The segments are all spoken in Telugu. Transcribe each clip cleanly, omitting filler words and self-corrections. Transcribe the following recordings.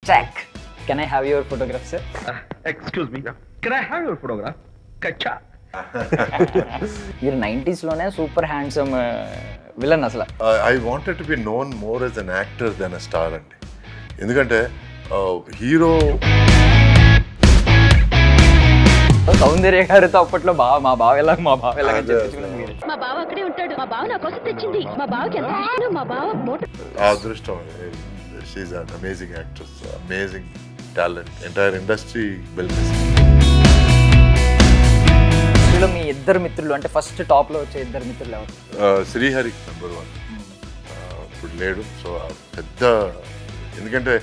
Check. Can I have your photograph, sir? Excuse me. Can I have your photograph? Kacha. మీరు 90s లోనే సూపర్ హ్యాండ్సమ్ విలన్ అసలు. I wanted to be known more as an actor than a star అండి. ఎందుకంటే హీరో సౌందర్య గారితో అప్పట్లో మా బావ ఎలా చెప్పించుకున్నాను మీరు. మా బావ అక్కడే ఉంటాడు. మా బావ నా కోసం తెచ్చింది. మా బావకి ఎంత ఇష్టం. మా బావ మోటార్ అదృష్టం. She an amazing actress, amazing talent, entire industry well missed. మీ ఇద్దరు మిత్రులు అంటే ఫస్ట్ టాప్ లో వచ్చే ఇద్దరు మిత్రులు ఎవరు? శ్రీహరి నెంబర్ 1. ఇప్పుడు లేడు. సో పెద్ద, ఎందుకంటే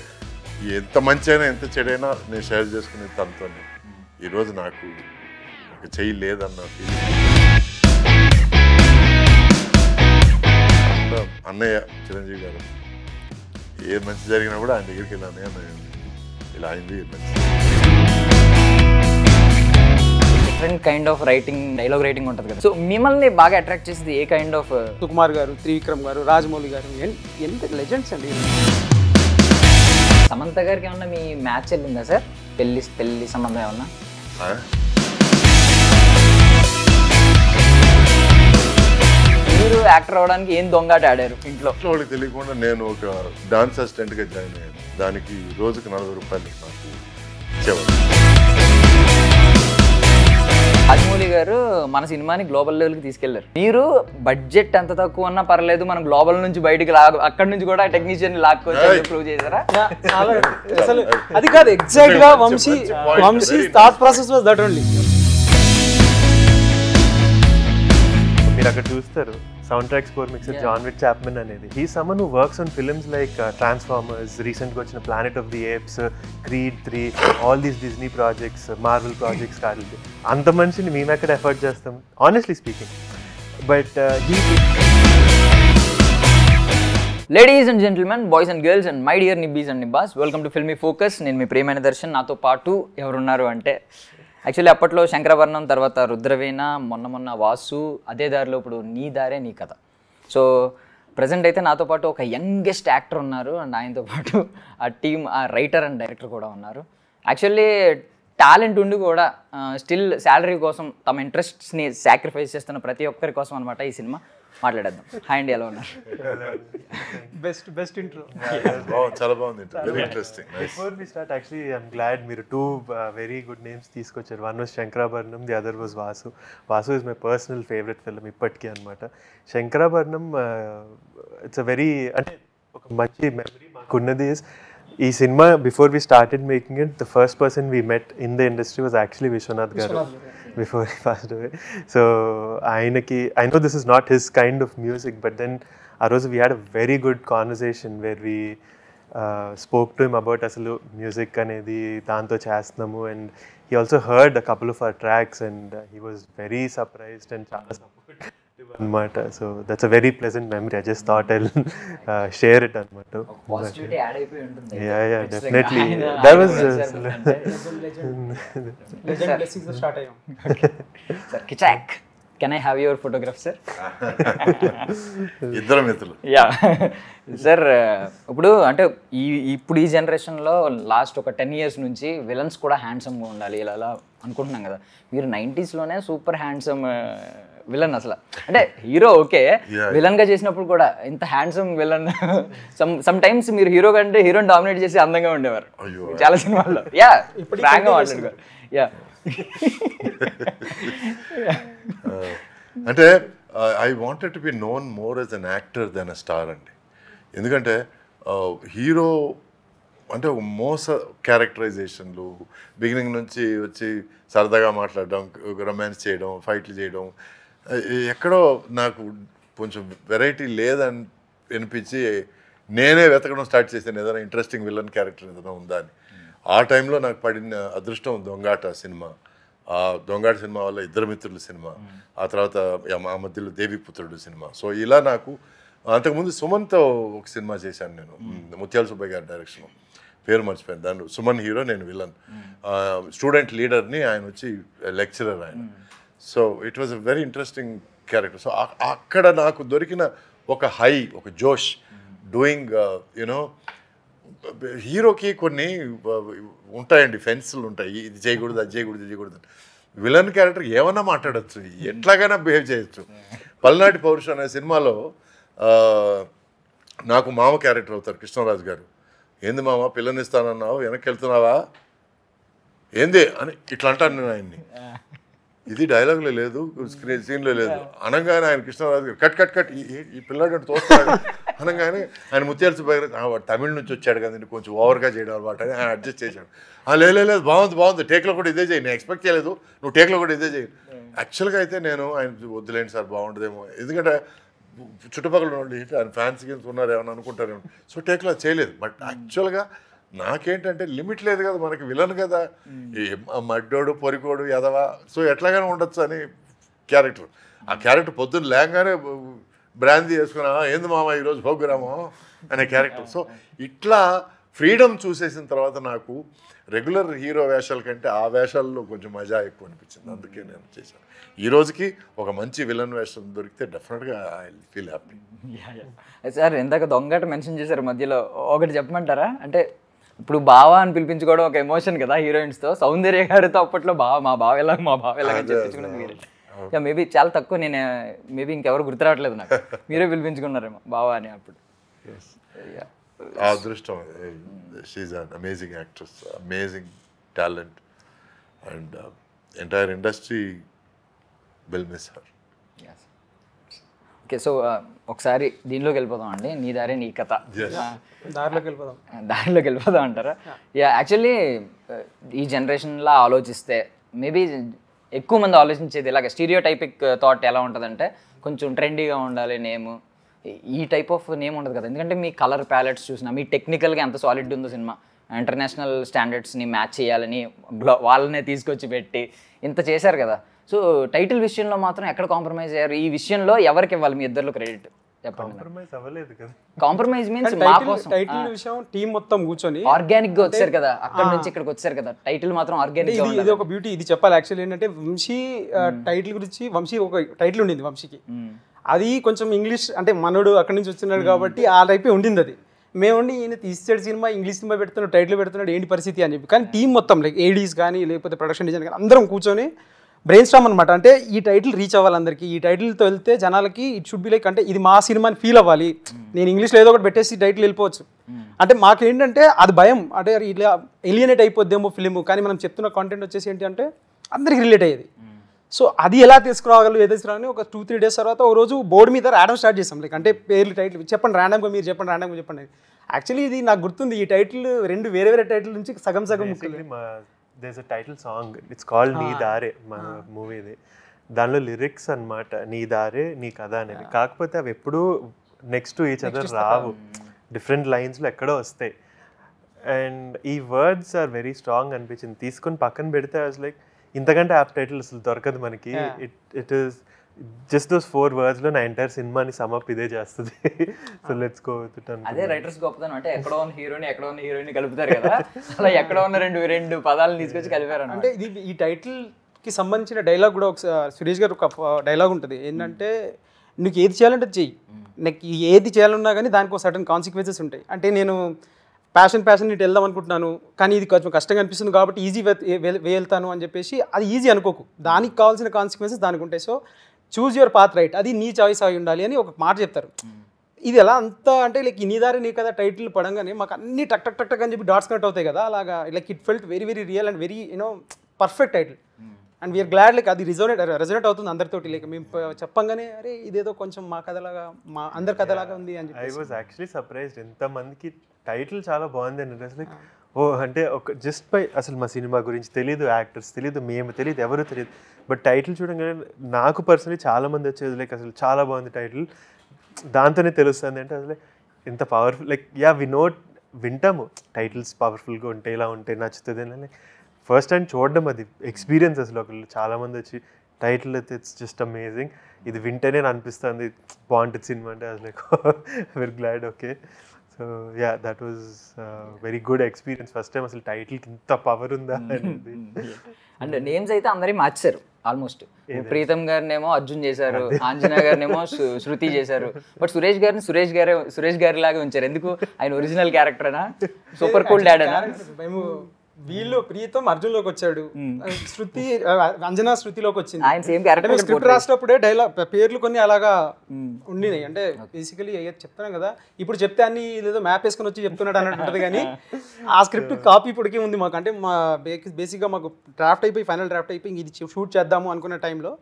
ఎంత మంచి అయినా ఎంత చెడైనా నేను షేర్ చేసుకునే తనతో. ఈరోజు నాకు ఒక చెయ్యి లేదన్న ఫీలింగ్. అన్నయ్య చిరంజీవి గారు ఏ మంచి జరిగినా కూడా ఆయన దగ్గరికి వెళ్ళాను. ఇలా అయింది మంచి. Different kind of writing, dialogue writing ఉంటుంది కదా. సో మిమ్మల్ని బాగా అట్రాక్ట్ చేసేది ఏ కైండ్ ఆఫ్? సుకుమార్ గారు, త్రివిక్రమ్ గారు, రాజమౌళి గారు, ఎంత లెజెండ్స్ అండి. సమంత గారికి ఏమన్నా మీ మ్యాచ్ వెళ్ళిందా సార్? పెళ్లి సంబంధం ఏమన్నా? మీరు యాక్టర్ అవడానికి ఏం దొంగాట ఆడారు ఇంట్లో? వాళ్ళకి తెలియకుండా నేను ఒక డాన్స్ అసిస్టెంట్గా జాయిన్ అయ్యాను. దానికి రోజుకి 40 రూపాయలు నాకు ఇచ్చేవాడు. రాజమౌళి గారు మన సినిమాని గ్లోబల్ లెవెల్కి తీసుకెళ్లారు. మీరు బడ్జెట్ ఎంత తక్కువ ఉన్నా పర్లేదు, మనం గ్లోబల్ నుంచి బయటికి అక్కడ నుంచి కూడా టెక్నీషియన్ లాక్కొచ్చి ప్రూవ్ చేశారా? అసలు అది కాదు, ఎగ్జాక్ట్ గా Vamshi thought process was that only. మీరు అక్కడ చూస్తారు sound track score mixer John Vick Chapman అనేది. He someone who works on films like Transformers, రీసెంట్గా వచ్చిన Planet of the Apes, Creed 3, all these Disney projects, Marvel projects కాదు. అంత మనిషిని మేము ఎక్కడ ఎఫర్ట్ చేస్తాం honestly speaking. But ladies and gentlemen, boys and girls and my dear నిబ్బీస్ అండ్ నిబ్బాస్, వెల్కమ్ టు ఫిల్మీ ఫోకస్. నేను మీ ప్రియమైన దర్శన్. నాతో పాటు ఎవరున్నారు అంటే, యాక్చువల్లీ అప్పట్లో శంకరవర్ణం, తర్వాత రుద్రవీణ, మొన్న వాసు, అదే దారిలో ఇప్పుడు నీ దారే నీ కథ. సో ప్రజెంట్ అయితే నాతో పాటు ఒక యంగెస్ట్ యాక్టర్ ఉన్నారు, అండ్ ఆయనతో పాటు ఆ టీమ్, ఆ రైటర్ అండ్ డైరెక్టర్ కూడా ఉన్నారు. యాక్చువల్లీ టాలెంట్ ఉండి కూడా స్టిల్ శాలరీ కోసం తమ ఇంట్రెస్ట్స్ని సాక్రిఫైస్ చేస్తున్న ప్రతి ఒక్కరి కోసం అనమాట ఈ సినిమా. మాట్లాడేద్దాం. హాయ్ అండి, ఎలా ఉన్నారు? Best intro. చాలా బాగుంది. Very interesting. Before we start, actually I'm glad మీరు 2 వెరీ గుడ్ నేమ్స్ తీసుకొచ్చారు. One was Sankarabharanam, the other was Vasu. Vasu is my personal favourite film ఇప్పటికీ అనమాట. శంకరాభరణం ఇట్స్ అ వెరీ, అంటే ఒక మంచి మెమరీ మాకున్నది. ఈ cinema before we started making it, the first person we met in the industry was actually Viswanath garu before he passed away. So I know this is not his kind of music, but then we had a very good conversation where we spoke to him about asalu music anedi danto chestnamu, and he also heard a couple of our tracks, and he was very surprised and chaala supportive anamata. So that's a very pleasant memory. I just thought I'll share it anamata. Positivity add అయిపోయి ఉంటుంది. Yeah, definitely. That was legend blessings start అయ్యాం. Sir, Kichak, can I have your photograph, sir? ఇద్దరు మిత్రులు. యా సార్, ఇప్పుడు అంటే ఇప్పుడు ఈ జనరేషన్లో లాస్ట్ ఒక 10 years నుంచి విలన్స్ కూడా హ్యాండ్సమ్గా ఉండాలి ఇలా అనుకుంటున్నాం కదా. మీరు 90s లోనే సూపర్ హ్యాండ్సమ్ విలన్ అసలు. అంటే హీరో ఓకే, విలన్ గా చేసినప్పుడు కూడా ఇంత హ్యాండ్సమ్ విలన్. సమ్ టైమ్స్ మీరు హీరో కంటే హీరోని డామినేట్ చేసి అందంగా ఉండేవారు చాలా సినిమాల్లో. యా ఫ్రాంక్గా మాట్లాడుకోరు. యా అంటే I wanted to be known more as an actor than a star అండి. ఎందుకంటే హీరో అంటే ఒక మోస క్యారెక్టరైజేషన్లు, బిగినింగ్ నుంచి వచ్చి సరదాగా మాట్లాడడం, రొమాన్స్ చేయడం, ఫైట్లు చేయడం, ఎక్కడో నాకు కొంచెం వెరైటీ లేదని అనిపించి నేనే వెతకడం స్టార్ట్ చేశాను, ఏదైనా ఇంట్రెస్టింగ్ విలన్ క్యారెక్టర్ ఏదైనా ఉందా అని. ఆ టైంలో నాకు పడిన అదృష్టం దొంగాట సినిమా. ఆ దొంగాట సినిమా వల్ల ఇద్దరు మిత్రుల సినిమా, ఆ తర్వాత ఆ మధ్యలో దేవిపుత్రుడు సినిమా. సో ఇలా నాకు అంతకుముందు సుమన్తో ఒక సినిమా చేశాను నేను, ముత్యాల సుబ్బయ్య గారి డైరెక్షన్, పేరు మర్చిపోయాను. దాన్ని సుమన్ హీరో, నేను విలన్. స్టూడెంట్ లీడర్ని, ఆయన వచ్చి లెక్చరర్ ఆయన. So it was a very interesting character. So అక్కడ నాకు దొరికిన ఒక హై, ఒక జోష్, డూయింగ్ యునో హీరోకి కొన్ని ఉంటాయండి, ఫెన్స్లు ఉంటాయి, ఇది చేయకూడదు అది చేయకూడదు ఇది చేయకూడదు. విలన్ క్యారెక్టర్ ఏమన్నా మాట్లాడచ్చు, ఎట్లాగైనా బిహేవ్ చేయొచ్చు. పల్నాటి పౌరుషం అనే సినిమాలో నాకు మామ క్యారెక్టర్ అవుతారు కృష్ణరాజు గారు. ఏంది మామ పిల్లనిస్తానన్నావు వెనక్కి వెళ్తున్నావా ఏంది అని ఇట్లా అంటాను నేను ఆయన్ని. ఇది డైలాగ్లో లేదు, సీన్లో లేదు. అనగానే ఆయన కృష్ణరాజు గారు కట్ కట్ కట్ ఈ పిల్లాడు తోస్తాడు అనగానే ఆయన ముత్యాల్సి వాడు తమిళ నుంచి వచ్చాడు కదండి, కొంచెం ఓవర్గా చేయడం అన్నమాట అని ఆయన అడ్జస్ట్ చేశాడు. లేదు బాగుంది టేక్లో కూడా ఇదే చేయి, నేను ఎక్స్పెక్ట్ చేయలేదు నువ్వు టేక్లో కూడా ఇదే చేయి. యాక్చువల్గా అయితే నేను ఆయన వద్దులేండి సార్ బాగుంటుందేమో, ఎందుకంటే చుట్టుపక్కల ఉండి ఆయన ఫ్యాన్స్ గిన్స్ ఉన్నారు ఏమని అనుకుంటారేమో, సో టేక్లో చేయలేదు. బట్ యాక్చువల్గా నాకేంటంటే లిమిట్ లేదు కదా, మనకి విలన్ కదా, మడ్డోడు పొరికోడు ఎదవా, సో ఎట్లాగానే ఉండొచ్చు అని క్యారెక్టర్. ఆ క్యారెక్టర్ పొద్దున్న లేగానే బ్రాందీ వేసుకున్నా ఏంది మామ ఈరోజు భోగ్రామో అనే క్యారెక్టర్. సో ఇట్లా ఫ్రీడమ్ చూసేసిన తర్వాత నాకు రెగ్యులర్ హీరో వేషాల కంటే ఆ వేషాల్లో కొంచెం మజా ఎక్కువ అనిపించింది, అందుకే నేను చేశాను. ఈ రోజుకి ఒక మంచి విలన్ వేషం దొరికితే డెఫినెట్గా ఐ ఫీల్ హ్యాపీ. సార్ ఇందాక దొంగట మెన్షన్ చేశారు మధ్యలో, ఒకటి చెప్పమంటారా? అంటే ఇప్పుడు బావా అని పిలిపించుకోవడం ఒక ఎమోషన్ కదా హీరోయిన్స్తో. సౌందర్య గారితో అప్పట్లో మా బావ ఎలా అని చెప్పించుకున్నది మీరే. మేబీ చాలా తక్కువ, నేను మేబీ ఇంకెవరు గుర్తురావట్లేదు నాకు, మీరే పిలిపించుకున్నారేమో బావా అని అప్పుడు. ఆ అదృష్టం. She an amazing actress, amazing talent, and entire industry will miss her. Okay, so ఒకసారి దీనిలోకి వెళ్ళిపోదాం అండి. నీ దారే నీ కథ, దారిలోకి వెళ్ళిపోదాం అంటారా? యాక్చువల్లీ ఈ జనరేషన్లో ఆలోచిస్తే మేబీ ఎక్కువ మంది ఆలోచించేది ఇలాగ స్టీరియో టైపిక్ థాట్ ఎలా ఉంటుందంటే కొంచెం ట్రెండీగా ఉండాలి నేమ్, ఈ టైప్ ఆఫ్ నేమ్ ఉండదు కదా. ఎందుకంటే మీ కలర్ ప్యాలెట్స్ చూసినా, మీ టెక్నికల్గా ఎంత సాలిడ్ ఉందో సినిమా, ఇంటర్నేషనల్ స్టాండర్డ్స్ని మ్యాచ్ చేయాలని వాళ్ళనే తీసుకొచ్చి పెట్టి ఇంత చేశారు కదా. సో టైటిల్ విషయంలో మాత్రం ఎక్కడ కాంప్రమైజ్ అయ్యారు? ఈ విషయంలో ఎవరికి ఇవ్వాలి మీ ఇద్దరిలో క్రెడిట్ చెప్పండి. కాంప్రమైజ్ మీన్స్ టైటిల్ విషయం టీం మొత్తం కూర్చొని ఆర్గానిక్ గా వచ్చారు కదా, అక్కడ నుంచి ఇక్కడికి వచ్చారు కదా, టైటిల్ మాత్రం ఆర్గానిక్. ఇది ఒక బ్యూటీ, ఇది చెప్పాలి యాక్చువల్లీ. ఏంటంటే వంశీ టైటిల్ గురించి, వంశీ ఒక టైటిల్ ఉండింది వంశీకి, అది కొంచెం ఇంగ్లీష్ అంటే మనోడు అక్కడి నుంచి వచ్చినాడు కాబట్టి ఆ టైపే ఉండింది. అది మేముండి ఈయన తీసాడు సినిమా, ఇంగ్లీష్ సినిమా పెడుతున్నాడు, టైటిల్ పెడుతున్నాడు, ఏంటి పరిస్థితి అని చెప్పి. కానీ టీం మొత్తం లైక్ ఏడీస్ కానీ లేకపోతే ప్రొడక్షన్ డిజైన్ కానీ అందరం కూర్చొని బ్రెయిన్ స్టామ్ అనమాట. అంటే ఈ టైటిల్ రీచ్ అవ్వాలి అందరికీ, ఈ టైటిల్తో వెళ్తే జనాలకి ఇట్ షుడ్ బి లైక్ అంటే ఇది మా సినిమా అని ఫీల్ అవ్వాలి. నేను ఇంగ్లీష్లో ఏదో ఒకటి పెట్టేసి టైటిల్ వెళ్ళిపోవచ్చు అంటే మాకేంటంటే అది భయం, అంటే ఇలా ఎలియనేట్ అయిపోద్దేమో ఫిలిం. కానీ మనం చెప్తున్న కాంటెంట్ వచ్చేసి ఏంటి అంటే అందరికి రిలేట్ అయ్యేది. సో అది ఎలా తీసుకురాగలరు, ఏదో తీసుకురాని ఒక 2-3 డేస్ తర్వాత ఒక రోజు బోర్డు మీద రాయడం స్టార్ట్ చేసాం. లైక్ అంటే పేర్లు టైటిల్ చెప్పండి ర్యాండమ్గా, మీరు చెప్పండి ర్యాండమ్గా చెప్పండి. యాక్చువల్లీ ఇది నాకు గుర్తుంది, ఈ టైటిల్ రెండు వేరే టైటిల్ నుంచి సగం there's a title song, it's called నీ దారే మన మూవీది. దానిలో లిరిక్స్ అన్నమాట నీ దారే నీ కథ అనేది. కాకపోతే అవి ఎప్పుడూ నెక్స్ట్ ఈచ్ అదర్ రావు, డిఫరెంట్ లైన్స్లో ఎక్కడో వస్తాయి. అండ్ ఈ వర్డ్స్ ఆర్ వెరీ స్ట్రాంగ్ అనిపించింది. తీసుకొని పక్కన పెడితే వాజ్ లైక్ ఇంతకంటే యాప్ టైటిల్ అసలు దొరకదు మనకి. It is just those 4 words నా ఎంటైర్ సినిమాని సమప్ ఇదే చేస్తుంది. So let's go with it. అదే రైటర్స్ గొప్పతనం, అంటే ఎక్కడో ఉన్న హీరోని కలుపుతారు కదా, అలా ఎక్కడో ఉన్న రెండు పదాలను తీసుకొచ్చి కలిపారు. అంటే ఇది ఈ టైటిల్కి సంబంధించిన డైలాగ్ కూడా ఒకసారి సురేష్ గారు ఒక డైలాగ్ ఉంటుంది ఏంటంటే, నీకు ఏది చేయాలంటే చెయ్యి, నాకు ఏది చేయాలన్నా కానీ దానికి ఒక సర్టన్ కాన్సిక్వెన్సెస్ ఉంటాయి. అంటే నేను ప్యాషన్ ఇటు వెళ్దాం అనుకుంటున్నాను, కానీ ఇది కొంచెం కష్టంగా అనిపిస్తుంది కాబట్టి ఈజీ వెళ్తాను అని చెప్పేసి అది ఈజీ అనుకోకు, దానికి కావాల్సిన కాన్సిక్వెన్సెస్ దానికి ఉంటాయి. So choose your path right, అది నీ చాయిస్ అయి ఉండాలి అని ఒక మాట చెప్తారు. ఇది ఎలా అంత అంటే లైక్ నీ దారి నీ కదా టైటిల్ పడంగానే మాకు అన్ని టక్ టక్ టక్ టక్ అని చెప్పి డాట్స్ కనెక్ట్ అవుతాయి కదా, అలాగా like it felt very very real and very perfect title. And we are glad like అది రెజొనేట్ అవుతుంది అందరితోటి. లైక్ మేము చెప్పంగానే అరే ఇదేదో కొంచెం మా కథలాగా మా అందరి కథలాగా ఉంది అని చెప్పి. ఐ వాజ్ యాక్చువల్లీ సర్ప్రైజ్డ్ ఎంతమందికి టైటిల్ చాలా బాగుంది అని. లైక్ ఓ అంటే ఒక జస్ట్ బై అసలు మా సినిమా గురించి తెలీదు, యాక్టర్స్ తెలీదు, మేము తెలియదు, ఎవరు తెలియదు, బట్ టైటిల్ చూడగానే నాకు పర్సనలీ చాలామంది వచ్చేది లైక్ అసలు చాలా బాగుంది టైటిల్, దాంతోనే తెలుస్తుంది అంటే అసలు ఎంత పవర్ఫుల్. లైక్ వింటాము టైటిల్స్ పవర్ఫుల్గా ఉంటాయి, ఇలా ఉంటాయి, నచ్చుతుంది అని. లైక్ ఫస్ట్ టైం చూడడం అది ఎక్స్పీరియన్స్ అసలు. ఒకళ్ళు చాలామంది వచ్చి టైటిల్ అయితే ఇట్స్ జస్ట్ అమేజింగ్, ఇది వింటేనే అనిపిస్తుంది బాగుంటుంది సినిమా అంటే. అది like very glad. Okay, so yeah that was very good experience. First time అసలు టైటిల్కి ఇంత పవర్ ఉందా అనేది. అండ్ నేమ్స్ అయితే అందరి మార్చారు, ఆల్మోస్ట్ ప్రీతం గారినేమో అర్జున్ చేశారు, ఆంజనేయ గారినేమో శృతి చేశారు, బట్ సురేష్ గారి లాగా ఉంచారు. ఎందుకు? ఆయన ఒరిజినల్ క్యారెక్టరేనా, సూపర్ కూల్ డాడ్ అనా? మేము వీళ్ళు ప్రీతం అర్జున్లోకి వచ్చాడు, శృతి అంజనా శృతిలోకి వచ్చింది. ఆయన సేమ్ క్యారెక్టర్. స్క్రిప్ట్ రాసేటప్పుడే డైలాగ్ పేర్లు కొన్ని అలాగా ఉండినాయి. అంటే బేసికలీ చెప్తాను కదా, ఇప్పుడు చెప్తే అన్ని ఏదో మ్యాప్ వేసుకొని వచ్చి చెప్తున్నాడు అన్నట్టు ఉంటుంది, కానీ ఆ స్క్రిప్ట్ కాపీ ఇప్పటికీ ఉంది మాకు. అంటే మా బేసిక్గా మాకు డ్రాఫ్ట్ అయిపోయి ఫైనల్ డ్రాఫ్ట్ అయిపోయి ఇది షూట్ చేద్దాము అనుకున్న టైంలో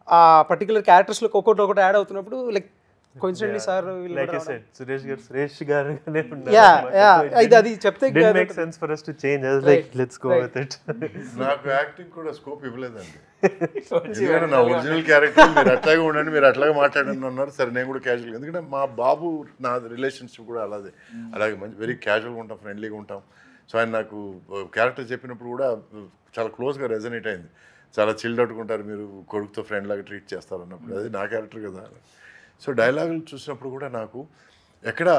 ఆ పర్టికులర్ క్యారెక్టర్స్లో ఒక్కొక్కటి యాడ్ అవుతున్నప్పుడు లైక్ కోఇన్సిడెంట్లీ సార్ సురేష్ గారుగానే అది చెప్తే make sense for us to change. I was like, let's go with it. నాకు యాక్టింగ్ కూడా స్కోప్ ఇవ్వలేదండి. ఎందుకంటే నా ఒరిజినల్ క్యారెక్టర్ మీరు అట్లాగే ఉండండి, మీరు అట్లాగే మాట్లాడండి అన్నారు. సరే నేను కూడా క్యాజువల్, ఎందుకంటే మా బాబు నా రిలేషన్షిప్ కూడా అలాగే మంచి వెరీ క్యాజువల్గా ఉంటాం, ఫ్రెండ్లీగా ఉంటాం. సో ఆయన నాకు క్యారెక్టర్ చెప్పినప్పుడు కూడా చాలా క్లోజ్గా రెజనేట్ అయింది. చాలా చిల్డ్ అవుట్కుంటారు, మీరు కొడుకుతో ఫ్రెండ్ లాగా ట్రీట్ చేస్తారు అన్నప్పుడు అది నా క్యారెక్టర్ కదా. సో డైలాగులు చూసినప్పుడు కూడా నాకు ఎక్కడ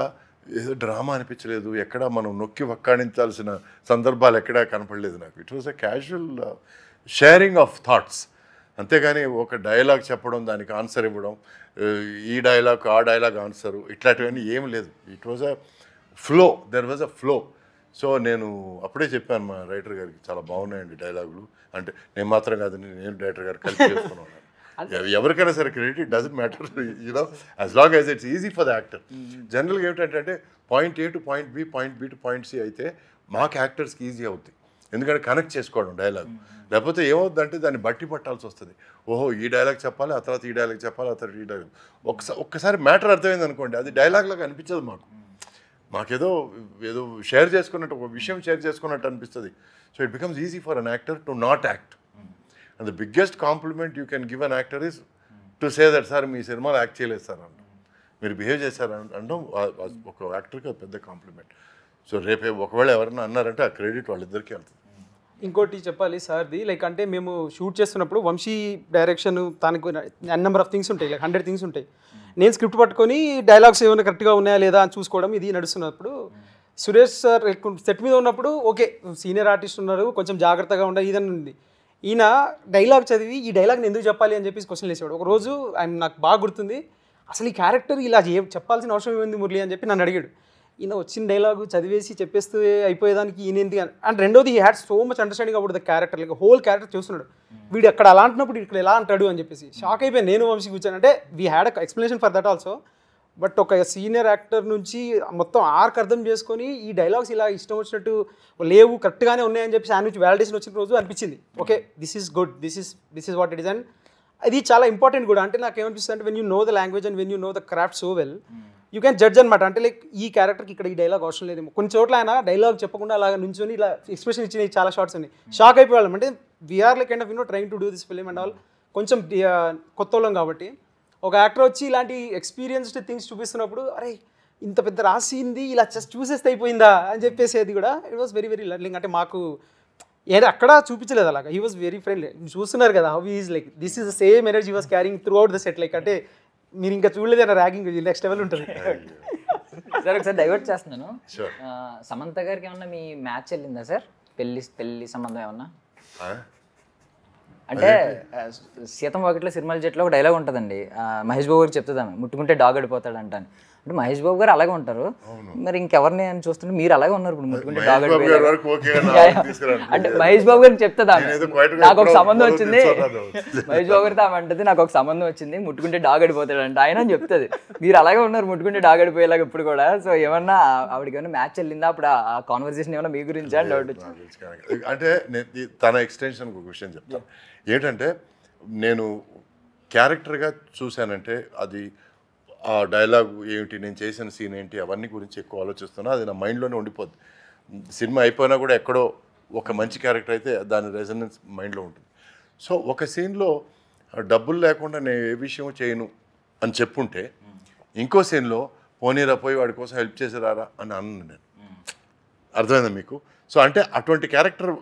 ఏదో డ్రామా అనిపించలేదు, ఎక్కడ మనం నొక్కి వక్కాణించాల్సిన సందర్భాలు ఎక్కడా కనపడలేదు నాకు. It was a casual sharing of thoughts, అంతేగాని ఒక డైలాగ్ చెప్పడం, దానికి ఆన్సర్ ఇవ్వడం, ఈ డైలాగ్ ఆ డైలాగ్ ఆన్సరు ఇట్లాంటివన్నీ ఏం లేదు. It was a flow, there was a flow. So నేను అప్పుడే చెప్పాను మా రైటర్ గారికి, చాలా బాగున్నాయండి డైలాగులు అంటే. నేను మాత్రం కాదు, నేను డైరెక్టర్ గారు కలిసి చేసుకున్నాను. ఎవరికైనా సరే credit, it doesn't matter, you know, as long as it's easy for the actor. జనరల్గా ఏమిటంటే point A to point B, point B to point C అయితే మాకు యాక్టర్స్కి ఈజీ అవుతుంది, ఎందుకంటే కనెక్ట్ చేసుకోవడం డైలాగ్. లేకపోతే ఏమవుతుందంటే దాన్ని బట్టి పట్టాల్సి వస్తుంది. ఓహో ఈ డైలాగ్ చెప్పాలి, ఆ తర్వాత ఈ డైలాగ్ చెప్పాలి, ఆ తర్వాత ఈ డైలాగ్. ఒక్కసారి మ్యాటర్ అర్థమైంది అనుకోండి, అది డైలాగ్లాగా అనిపించదు మాకేదో షేర్ చేసుకున్నట్టు, ఒక విషయం షేర్ చేసుకున్నట్టు అనిపిస్తుంది. So it becomes easy for an actor to not act. And the biggest compliment you can give an actor is to say that, sir, మీ సినిమాలో యాక్ట్ చేయలేదు సార్ అంటాం, మీరు బిహేవ్ చేశారు అంటాం. ఒక యాక్టర్కి అది పెద్ద కాంప్లిమెంట్. సో రేపే ఒకవేళ ఎవరైనా అన్నారంటే ఆ క్రెడిట్ వాళ్ళిద్దరికీ వెళ్తుంది. ఇంకోటి చెప్పాలి సార్ది, లైక్ అంటే మేము షూట్ చేస్తున్నప్పుడు వంశీ డైరెక్షన్ తనకు నెంబర్ ఆఫ్ థింగ్స్ ఉంటాయి, లైక్ 100 థింగ్స్ ఉంటాయి. నేను స్క్రిప్ట్ పట్టుకొని డైలాగ్స్ ఏమైనా కరెక్ట్గా ఉన్నాయా లేదా అని చూసుకోవడం ఇది నడుస్తున్నప్పుడు, సురేష్ సార్ సెట్ మీద ఉన్నప్పుడు ఓకే సీనియర్ ఆర్టిస్ట్ ఉన్నారు, కొంచెం జాగ్రత్తగా ఉండాలి ఇదని ఉంది. ఈయన డైలాగ్ చదివి ఈ డైలాగ్ని ఎందుకు చెప్పాలి అని చెప్పేసి క్వశ్చన్ వేసేవాడు. ఒకరోజు ఆయన నాకు బాగా గుర్తుంది, అసలు ఈ క్యారెక్టర్ ఇలా చెప్పాల్సిన అవసరం ఏముంది మురళి అని చెప్పి నన్ను అడిగాడు. ఈయన వచ్చిన డైలాగు చదివేసి చెప్పేస్తూ అయిపోయేదానికి ఈయన ఎందుకు అండ్ రెండోది, he had so much understanding about the character, like whole character చూస్తున్నాడు, వీడు అక్కడ అలా అంటున్నప్పుడు ఇక్కడ ఎలా అంటాడు అని చెప్పేసి షాక్ అయిపోయాను నేను, వంశీ కూర్చాను. అంటే we had a explanation for that also, but ఒక సీనియర్ యాక్టర్ నుంచి మొత్తం ఆర్క్ అర్థం చేసుకొని ఈ డైలాగ్స్ ఇలా ఇష్టం వచ్చినట్టు లేవు కరెక్ట్గానే ఉన్నాయని చెప్పి ఆయన నుంచి వ్యాలిడేషన్ వచ్చిన రోజు అనిపించింది, okay this is good, this is what it is. And అది చాలా ఇంపార్టెంట్ కూడా. అంటే నాకు ఏమనిపిస్తుంది అంటే, when you know the language and when you know the craft so well, you can judge అనమాట. అంటే లైక్ ఈ క్యారెక్టర్కి ఇక్కడ ఈ డైలాగ్ అవసరం లేదేమో. కొన్ని చోట్ల ఆయన డైలాగ్ చెప్పకుండా అలాగ నుంచొని ఇలా ఎక్స్ప్రెషన్ ఇచ్చినాయి చాలా షార్ట్స్ ఉన్నాయి, షాక్ అయిపోయాం. అంటే we are like kind of trying to do this film and all, కొంచెం కొత్త వాళ్ళం కాబట్టి. ఒక యాక్టర్ వచ్చి ఇలాంటి ఎక్స్పీరియన్స్డ్ థింగ్స్ చూపిస్తున్నప్పుడు, అరే ఇంత పెద్ద రాసింది ఇలా జస్ట్ చూసేస్తే అయిపోయిందా అని చెప్పేసి, అది కూడా it was very very learning. అంటే మాకు ఏదో అక్కడ చూపించలేదు అలాగా, హీ వాజ్ వెరీ ఫ్రెండ్లీ. చూస్తున్నారు కదా how is like, this is the same energy was carrying through out the set. Like అంటే మీరు ఇంకా చూడలేదన్న ర్యాగింగ్ నెక్స్ట్ లెవెల్ ఉంటుంది. సార్ ఒకసారి డైవర్ట్ చేస్తున్నాను, సమంత గారికి ఏమన్నా మీ మ్యాచ్ వెళ్ళిందా సార్? పెళ్లి సంబంధం ఏమన్నా? అంటే సీతం వాకిట్లో సినిమాల జట్లో ఒక డైలాగ్ ఉంటుందండి, మహేష్ బాబు గారికి చెప్తుంది ఆమె, ముట్టుకుంటే డాగ్ అడిపోతాడు అంటాను. అంటే మహేష్ బాబు గారు అలాగే ఉంటారు, మరి ఇంకెవరిని అని చూస్తుంటే మీరు అలాగే ఉన్నారు ఇప్పుడు, ముట్టుకుంటే డాగ్ అడిపోయారు అంటే మహేష్ బాబు గారికి చెప్తుంది ఆమె, నాకు ఒక సంబంధం వచ్చింది, మహేష్ బాబు గారితో ఆమె అంటుంది నాకు ఒక సంబంధం వచ్చింది, ముట్టుకుంటే డాగ్ అడిపోతాడు అంటే ఆయన అని చెప్తుంది. మీరు అలాగే ఉన్నారు ముట్టుకుంటే డాగ్ అడిపోయేలాగా ఇప్పుడు కూడా. సో ఏమన్నా ఆవిడకి ఏమన్నా మ్యాచ్ వెళ్ళిందా అప్పుడు ఆ కాన్వర్సేషన్ ఏమన్నా మీ గురించి అని డౌట్ వచ్చింది. అంటే తన ఎక్స్టెన్షన్ ఒక విషయం చెప్తాను ఏంటంటే, నేను క్యారెక్టర్గా చూశానంటే అది ఆ డైలాగ్ ఏమిటి, నేను చేసిన సీన్ ఏంటి, అవన్నీ గురించి ఎక్కువ ఆలోచిస్తున్నా, అది నా మైండ్లోనే ఉండిపోద్ది. సినిమా అయిపోయినా కూడా ఎక్కడో ఒక మంచి క్యారెక్టర్ అయితే దాని రెజనెన్స్ మైండ్లో ఉంటుంది. సో ఒక సీన్లో డబ్బులు లేకుండా నేను ఏ విషయం చేయను అని చెప్పుంటే, ఇంకో సీన్లో పోనీరా పోయి వాడి కోసం హెల్ప్ చేసిరారా అని అన్నాను నేను. అర్థమైందా మీకు? సో అంటే అటువంటి క్యారెక్టర్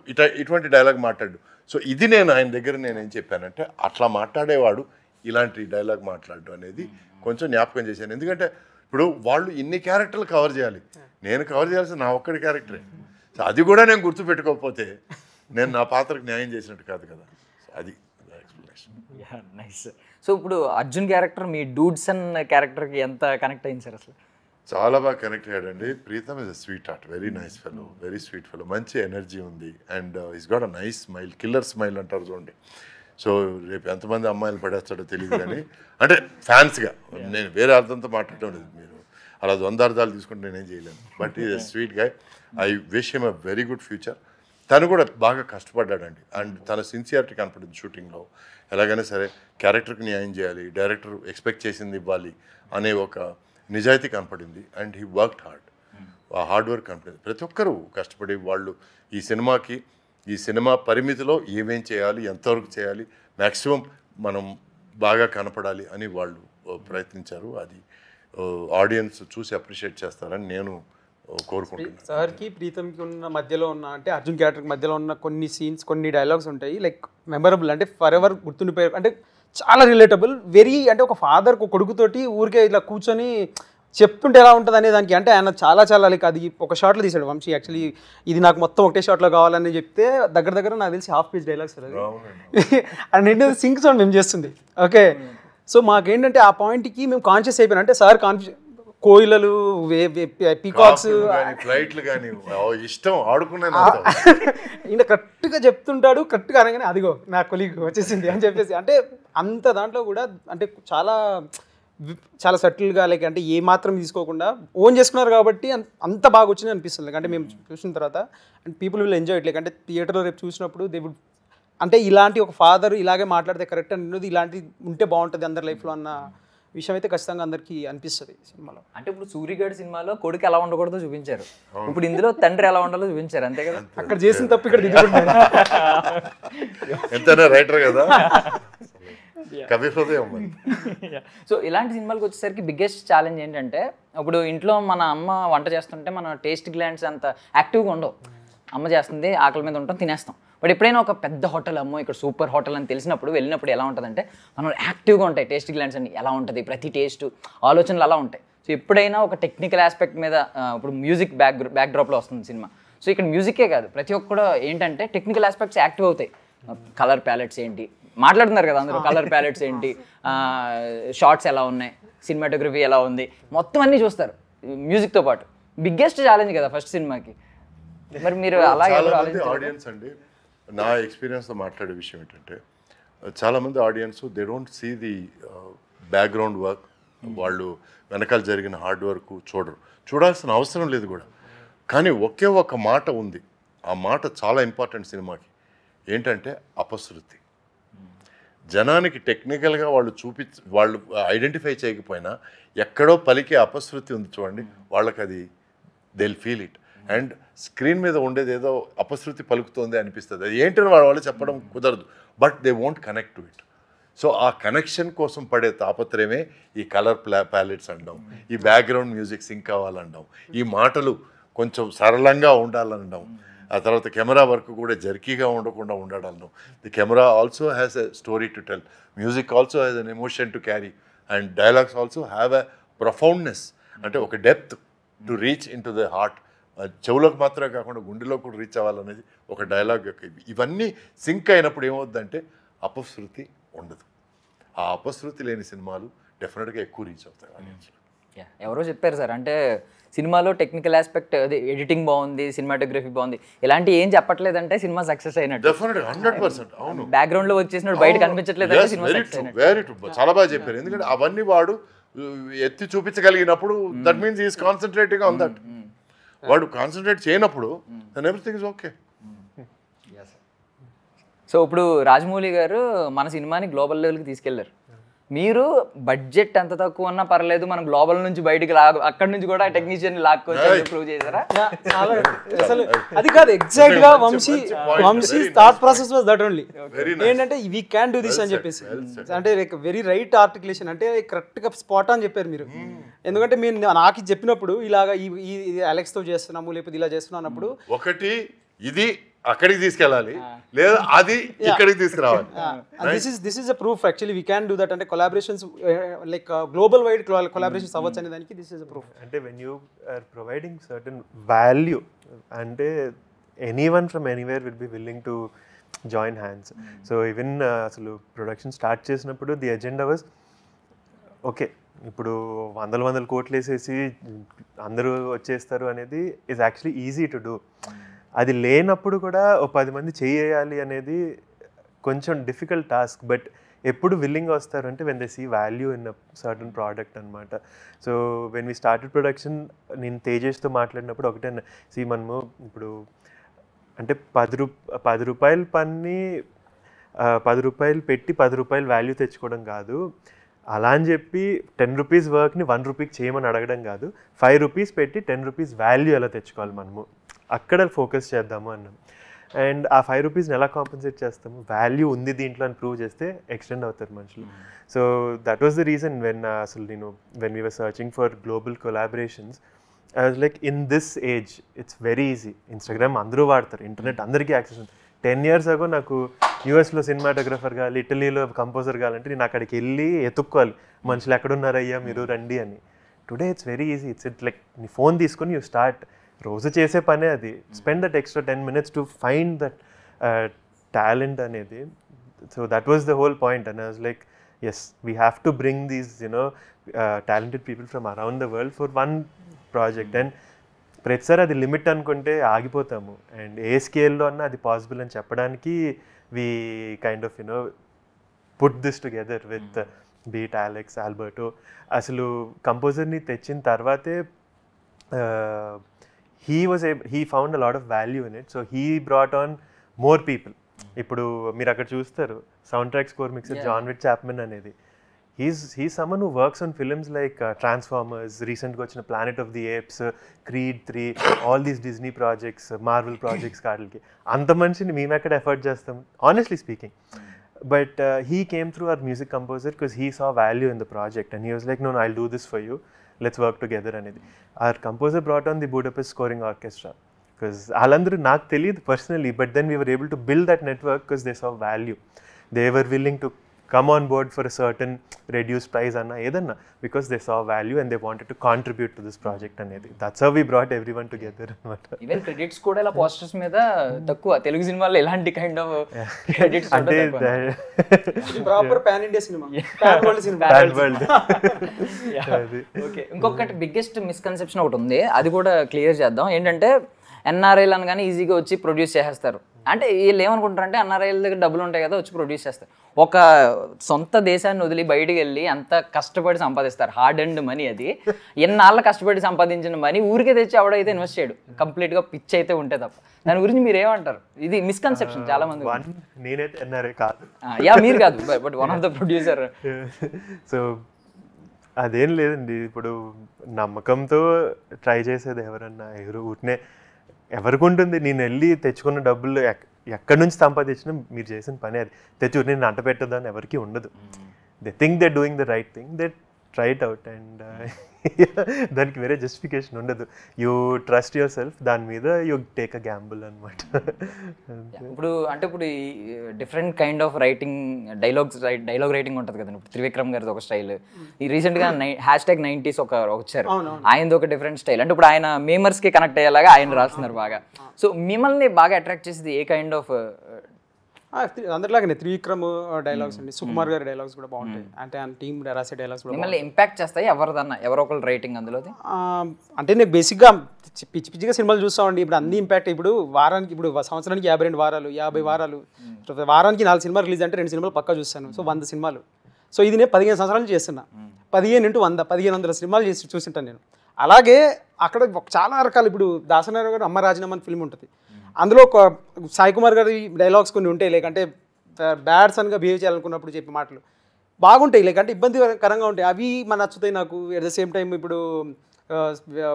ఇటువంటి డైలాగ్ మాట్లాడు. సో ఇది నేను ఆయన దగ్గర నేనేం చెప్పానంటే, అట్లా మాట్లాడేవాడు ఇలాంటి డైలాగ్ మాట్లాడడం అనేది కొంచెం జ్ఞాపకం చేశాను. ఎందుకంటే ఇప్పుడు వాళ్ళు ఇన్ని క్యారెక్టర్లు కవర్ చేయాలి, నేను కవర్ చేయాల్సిన నా ఒక్కడి క్యారెక్టరే. సో అది కూడా నేను గుర్తుపెట్టుకోకపోతే నేను నా పాత్రకు న్యాయం చేసినట్టు కాదు కదా. అది కాంబినేషన్. నైస్. సో ఇప్పుడు అర్జున్ క్యారెక్టర్ మీ డూడ్సన్ క్యారెక్టర్కి ఎంత కనెక్ట్ అయింది సార్ అసలు? చాలా బాగా కనెక్ట్ అయ్యాడండి. Pritam is a sweet heart, very nice fellow, very sweet fellow, మంచి ఎనర్జీ ఉంది and he's got a nice smile, killer smile అంటారు చూడండి. సో రేపు ఎంతమంది అమ్మాయిలు పడేస్తాడో తెలియదు కానీ అంటే ఫ్యాన్స్గా, నేను వేరే అర్థంతో మాట్లాడటం లేదు, మీరు అలా 100 అర్థాలు తీసుకుంటే నేనేం చేయలేను. But is a sweet guy, I wish him a very good future. తను కూడా బాగా కష్టపడ్డాడండి అండ్ తన సిన్సియారిటీ కనపడింది షూటింగ్లో. ఎలాగైనా సరే క్యారెక్టర్కి న్యాయం చేయాలి, డైరెక్టర్ ఎక్స్పెక్ట్ చేసింది ఇవ్వాలి అనే ఒక నిజాయితీ కనపడింది అండ్ హీ వర్క్డ్ హార్డ్. ఆ హార్డ్ వర్క్ కనపడింది. ప్రతి ఒక్కరూ కష్టపడి వాళ్ళు ఈ సినిమా పరిమితిలో ఏమేం చేయాలి, ఎంతవరకు చేయాలి, మ్యాక్సిమం మనం బాగా కనపడాలి అని వాళ్ళు ప్రయత్నించారు. అది ఆడియన్స్ చూసి అప్రిషియేట్ చేస్తారని నేను కోరుకుంటున్నాను. సార్కి ప్రీతంకి ఉన్న మధ్యలో ఉన్న అంటే అర్జున్ క్యారెక్టర్ మధ్యలో ఉన్న కొన్ని సీన్స్, కొన్ని డైలాగ్స్ ఉంటాయి లైక్ మెమరబుల్, అంటే ఫర్ ఎవర్ గుర్తుండిపోయారు, అంటే చాలా రిలేటబుల్. వెరీ అంటే ఒక ఫాదర్ ఒక కొడుకుతోటి ఊరికే ఇలా కూర్చొని చెప్తుంటే ఎలా ఉంటుంది అనే దానికి, అంటే ఆయన చాలా లైక్ అది ఒక షాట్లో తీసాడు వంశీ. యాక్చువల్లీ ఇది నాకు మొత్తం ఒకటే షాట్లో కావాలని చెప్తే దగ్గర నాకు తెలిసి హాఫ్ పేజ్ డైలాగ్స్ అది అండ్ ఏంటంటే సింక్ సౌండ్ మేము చేస్తుంది. ఓకే, సో మాకేంటంటే ఆ పాయింట్కి మేము కాన్షియస్ అయిపోయినా, అంటే సార్ కోయిలలు, పీకాక్స్, ఫ్లైట్లు కానీ ఇష్టం ఆడుకున్నాను. ఈయన కరెక్ట్గా చెప్తుంటాడు, కరెక్ట్గా అనగానే అదిగో నా కొలీగ్ వచ్చేసింది అని చెప్పేసి, అంటే అంత దాంట్లో కూడా అంటే చాలా సటిల్గా లైక్ అంటే ఏ మాత్రం తీసుకోకుండా ఓన్ చేసుకున్నారు కాబట్టి అంత బాగా వచ్చింది అనిపిస్తుంది. అంటే మేము చూసిన తర్వాత and people will enjoy it. Like అంటే థియేటర్లో రేపు చూసినప్పుడు దే వుడ్, అంటే ఇలాంటి ఒక ఫాదర్ ఇలాగే మాట్లాడితే కరెక్ట్ అన్నది, ఇలాంటి ఉంటే బాగుంటుంది అందరి లైఫ్లో అన్న విషయం అయితే ఖచ్చితంగా అందరికీ అనిపిస్తుంది సినిమాలో. అంటే ఇప్పుడు సూర్యగఢ్ సినిమాలో కొడుకు ఎలా ఉండకూడదో చూపించారు, ఇప్పుడు ఇందులో తండ్రి ఎలా ఉండాలో చూపించారు, అంతే కదా? అక్కడ చేసిన తప్పు ఇక్కడ దిద్దుకుంటాను. ఎంతైనా రైటర్ కదా, కవి హృదయం. సో ఇలాంటి సినిమాలకు వచ్చేసరికి బిగ్గెస్ట్ ఛాలెంజ్ ఏంటంటే, ఇప్పుడు ఇంట్లో మన అమ్మ వంట చేస్తుంటే మన టేస్ట్ గ్లాండ్స్ అంత యాక్టివ్గా ఉండవు. అమ్మ చేస్తుంది, ఆకలి మీద ఉంటాం, తినేస్తాం. బట్ ఎప్పుడైనా ఒక పెద్ద హోటల్, అమ్మో ఇక్కడ సూపర్ హోటల్ అని తెలిసినప్పుడు వెళ్ళినప్పుడు ఎలా ఉంటుందంటే మనం యాక్టివ్గా ఉంటాయి, టేస్ట్ గ్లాండ్స్ అని ఎలా ఉంటుంది, ప్రతి టేస్ట్ ఆలోచనలు అలా ఉంటాయి. సో ఎప్పుడైనా ఒక టెక్నికల్ ఆస్పెక్ట్ మీద, ఇప్పుడు మ్యూజిక్ బ్యాక్డ్రాప్లో వస్తుంది సినిమా. సో ఇక్కడ మ్యూజికే కాదు, ప్రతి ఒక్కడు ఏంటంటే టెక్నికల్ ఆస్పెక్ట్స్ యాక్టివ్ అవుతాయి. కలర్ ప్యాలెట్స్ ఏంటి మాట్లాడుతున్నారు కదా అందరూ, కలర్ ప్యాలెట్స్ ఏంటి, షార్ట్స్ ఎలా ఉన్నాయి, సినిమాటోగ్రఫీ ఎలా ఉంది, మొత్తం అన్నీ చూస్తారు మ్యూజిక్తో పాటు. బిగ్గెస్ట్ ఛాలెంజ్ కదా ఫస్ట్ సినిమాకి. మరి మీరు అలాగే ఆడియన్స్ అండి, నా ఎక్స్పీరియన్స్తో మాట్లాడే విషయం ఏంటంటే, చాలామంది audience they don't see the background work, వాళ్ళు వెనకాల జరిగిన హార్డ్ వర్క్ చూడాల్సిన అవసరం లేదు కూడా. కానీ ఒకే ఒక మాట ఉంది, ఆ మాట చాలా ఇంపార్టెంట్ సినిమాకి. ఏంటంటే అపశృతి. జనానికి టెక్నికల్గా వాళ్ళు ఐడెంటిఫై చేయకపోయినా ఎక్కడో పలికే అపశృతి ఉంది చూడండి, వాళ్ళకి అది they will feel it. And screen మీద ఉండేది ఏదో అపశృతి పలుకుతోంది అనిపిస్తుంది. అది ఏంటని వాళ్ళు చెప్పడం కుదరదు, but they won't connect to it. So ఆ కనెక్షన్ కోసం పడే తాపత్రయమే ఈ కలర్ ప్యాలెట్స్ అనడం, ఈ బ్యాక్గ్రౌండ్ మ్యూజిక్ సింక్ కావాలనడం, ఈ మాటలు కొంచెం సరళంగా ఉండాలనడం, ఆ తర్వాత కెమెరా వర్క్ కూడా జర్కీగా ఉండకుండా ఉండడం. The camera also has a story to tell, music also has an emotion to carry, and dialogues also have a profoundness, అంటే ఒక depth to reach into the heart. చెవులకు మాత్రమే కాకుండా గుండెలో కూడా రీచ్ అవ్వాలనేది ఒక డైలాగ్ యొక్క. ఇవన్నీ సింక్ అయినప్పుడు ఏమవుద్దంటే అపశృతి ఉండదు. ఆ అపశృతి లేని సినిమాలు డెఫినెట్గా ఎక్కువ రీచ్ అవుతాయి ఆడియన్స్లో. ఎవరో చెప్పారు సార్, అంటే సినిమాలో టెక్నికల్ ఆస్పెక్ట్, అది ఎడిటింగ్ బాగుంది, సినిమాటోగ్రఫీ బాగుంది, ఇలాంటి ఏం చెప్పట్లేదంటే సినిమా సక్సెస్ అయినట్టు. డెఫినెట్గా 100%. అవును, బ్యాక్గ్రౌండ్ లో వచ్చేసినట్టు బయట కనిపించట్లేదు, సినిమా సక్సెస్ అయినట్టు. వెరీ ట్రూ, చాలా బాగా చెప్పారు. ఎందుకంటే అవన్నీ వాడు ఎత్తి చూపించగలిగినప్పుడు that means is concentrating on that. వాడు కాన్సన్ట్రేట్ చేయనప్పుడు then everything is okay. So ఇప్పుడు రాజమౌళి గారు మన సినిమాని గ్లోబల్ లెవెల్కి తీసుకెళ్లారు. మీరు బడ్జెట్ ఎంత తక్కువ ఉన్నా పర్లేదు, మనం గ్లోబల్ నుంచి బయటికి అక్కడి నుంచి కూడా టెక్నీషియన్ లాక్కొచ్చి ప్రూవ్ చేశారా? అసలు అది కాదు, ఎగ్జాక్ట్ గా Vamshi thought process was that only. ఏంటంటే వీ క్యాన్ డూ దిస్ అని చెప్పేసి, అంటే లైక్ వెరీ రైట్ ఆర్టికులేషన్, అంటే కరెక్ట్ గా స్పాట్ అని చెప్పారు మీరు. ఎందుకంటే మీరు నాకు చెప్పినప్పుడు ఇలాగా ఈ అలెక్స్ తో చేస్తున్నాము లేకపోతే ఇలా చేస్తున్నాం అన్నప్పుడు, ఒకటి ఇది అక్కడికి తీసుకెళ్ళాలి, లేదా అది ఇక్కడికి తీసుకురావాలి. This is a proof actually we can do that. అంటే collaborations like global wide collaborations అవ్వచ్చు అనే దానికి దిస్ ఇస్ అ ప్రూఫ్. అంటే when you are providing certain value, అంటే anyone from anywhere will be willing to join hands. So even అసలు ప్రొడక్షన్ స్టార్ట్ చేసినప్పుడు ది ఎజెండా వాజ్ ఓకే, ఇప్పుడు వందల కోట్లు వేసేసి అందరూ వచ్చేస్తారు అనేది is actually easy to do. అది లేనప్పుడు కూడా ఓ 10 మంది చేయాలి అనేది కొంచెం డిఫికల్ట్ టాస్క్. బట్ ఎప్పుడు విల్లింగ్ వస్తారు అంటే when they see value in a certain product అనమాట. So when we started production, నేను తేజస్తో మాట్లాడినప్పుడు ఒకటే, సీ మనము ఇప్పుడు అంటే 10 రూపాయలు పని 10 రూపాయలు పెట్టి 10 రూపాయలు వాల్యూ తెచ్చుకోవడం కాదు. అలా అని చెప్పి 10 రూపీస్ వర్క్ని 1 రూపీకి చేయమని అడగడం కాదు. 5 రూపీస్ పెట్టి 10 రూపీస్ వాల్యూ ఎలా తెచ్చుకోవాలి మనము, అక్కడ ఫోకస్ చేద్దాము అన్నాం. అండ్ ఆ 5 రూపీస్ని ఎలా కాంపన్సేట్ చేస్తాము, వాల్యూ ఉంది దీంట్లో అని ప్రూవ్ చేస్తే ఎక్స్టెండ్ అవుతారు మనుషులు. So that was the reason అసలు when we were searching for global collaborations, I was like in this age it's very easy. Instagram అందరూ వాడతారు, ఇంటర్నెట్ అందరికీ యాక్సెస్ ఉంది. 10 years ago నాకు యూఎస్లో సినిమాటోగ్రఫర్ కావాలి, ఇటలీలో కంపోజర్ కావాలంటే నేను అక్కడికి వెళ్ళి ఎత్తుక్కోవాలి, మనుషులు ఎక్కడున్నారయ్యా మీరు రండి అని. Today it's very easy. It's like నీ ఫోన్ తీసుకొని యూ స్టార్ట్. రోజు చేసే పనే అది. Spend that extra 10 minutes to find that talent అనేది. So that was the whole point. And I was like, yes, we have to bring these talented people from around the world for one project. And ప్రతిసారి అది లిమిట్ అనుకుంటే ఆగిపోతాము. అండ్ ఏ స్కేల్లో అన్నా అది పాసిబుల్ అని చెప్పడానికి we kind of put this together with beat Alex, Alberto. అసలు కంపోజర్ని తెచ్చిన తర్వాతే he found a lot of value in it. So he brought on more people. ఇప్పుడు మీరు అక్కడ చూస్తారు sound track score mixer John Whit Chapman అనేది. He's someone who works on films like Transformers, recently వచ్చిన Planet of the Apes, Creed 3, all these Disney projects, Marvel projects కాటికి. అంత మనిషిని మేము ఎక్కడ ఎఫర్ట్ చేస్తాం, honestly speaking. But he came through our music composer because he saw value in the project and he was like, no, I'll do this for you, let's work together అనేది. Our composer brought on the Budapest Scoring Orchestra because వాళ్ళందరూ నాకు తెలియదు personally, but then we were able to build that network because they saw value. They were willing to come on board for a certain reduced price anna edanna because they saw value and they wanted to contribute to this project anedi. That's how we brought everyone together anamata. Even credits kuda ila posters meeda takkuva telugu cinema lo elanti kind of credits ante ఇది proper pan India cinema, pan world cinema. bad world. Okay, ఇంకొకటి బిగ్గెస్ట్ మిస్కన్సెప్షన్ ఒకటి ఉంది, అది కూడా క్లియర్ చేద్దాం. ఏంటంటే ఎన్ఆర్ఐలు అనగానే ఈజీగా వచ్చి ప్రొడ్యూస్ చేసేస్తారు. అంటే వీళ్ళు ఏమనుకుంటారంటే ఎన్ఆర్ఐల దగ్గర డబ్బులు ఉంటాయి కదా వచ్చి ప్రొడ్యూస్ చేస్తారు. ఒక సొంత దేశాన్ని వదిలి బయటికి వెళ్ళి అంత కష్టపడి సంపాదిస్తారు, హార్డ్ అండ్ మనీ. అది ఎన్నాళ్ళు కష్టపడి సంపాదించిన మనీ ఊరికే తెచ్చి ఎవడైతే ఇన్వెస్ట్ చేయడు, కంప్లీట్గా పిచ్ అయితే ఉంటే తప్ప. దాని గురించి మీరు ఏమంటారు? ఇది మిస్కన్సెప్షన్ చాలా మంది. నేనైతే ఎన్ఆర్ఐ కాదు. యా, మీరు కాదు, but one of the producer. So అదేం లేదండి, ఇప్పుడు నమ్మకంతో ట్రై చేసేది ఎవరన్నా ఊరినే ఎవరికి ఉంటుంది? నేను వెళ్ళి తెచ్చుకున్న డబ్బులు ఎక్కడి నుంచి సంపాదించినా మీరు చేసిన పని అది తెచ్చి నేను అంట పెట్టదని ఎవరికి ఉండదు. They think they doing the right thing, they try it out and దానికి వేరే జస్టిఫికేషన్ ఉండదు. యూ ట్రస్ట్ యువర్ సెల్ఫ్, దాని మీద యూ టేక్ అ గ్యాంబుల్ అనమాట. ఇప్పుడు ఈ different kind of writing dialogue writing ఉంటుంది కదండి. ఇప్పుడు త్రివిక్రమ్ గారిది ఒక స్టైల్, ఈ రీసెంట్గా #90s వచ్చారు, ఆయనది ఒక డిఫరెంట్ స్టైల్. అంటే ఇప్పుడు ఆయన మేమర్స్కి కనెక్ట్ అయ్యేలాగా ఆయన రాస్తున్నారు బాగా. సో మిమ్మల్ని బాగా అట్రాక్ట్ చేసేది ఏ కైండ్ ఆఫ్? అందరిలాగానే త్రివిక్రమ్ డైలాగ్స్ అండి, సుకుమార్ గారి డైలాగ్స్ కూడా బాగుంటాయి. అంటే ఆయన టీమ్ రాసే డైలాగ్స్ కూడా మిమ్మల్ని ఇంపాక్ట్ చేస్తాయి ఎవరో ఒకరు రైటింగ్ అందులో? అంటే నేను బేసిక్గా పిచ్చిగా సినిమాలు చూస్తామండి. ఇప్పుడు అన్ని ఇంపాక్ట్. ఇప్పుడు వారానికి, ఇప్పుడు సంవత్సరానికి 52 వారాలు, 50 వారాలు, వారానికి 4 సినిమాలు రిలీజ్ అంటే 2 సినిమాలు పక్కా చూస్తాను. సో 100 సినిమాలు. సో ఇది నేను 15 సంవత్సరాలు చేస్తున్నా. 15 × 100 1500 సినిమాలు చూసింటాను నేను. అలాగే అక్కడ చాలా రకాలు. ఇప్పుడు దాసనారాయణ గారు అమ్మ రాజీనామా అని ఫిల్మ్ ఉంటుంది, అందులో ఒక సాయి కుమార్ గారి డైలాగ్స్ కొన్ని ఉంటాయి, లేకంటే బ్యాడ్ సన్గా బిహేవ్ చేయాలనుకున్నప్పుడు చెప్పే మాటలు బాగుంటాయి, లేకంటే ఇబ్బందికరంగా ఉంటాయి. అవి మన నచ్చుతాయి నాకు. ఎట్ ద సేమ్ టైం ఇప్పుడు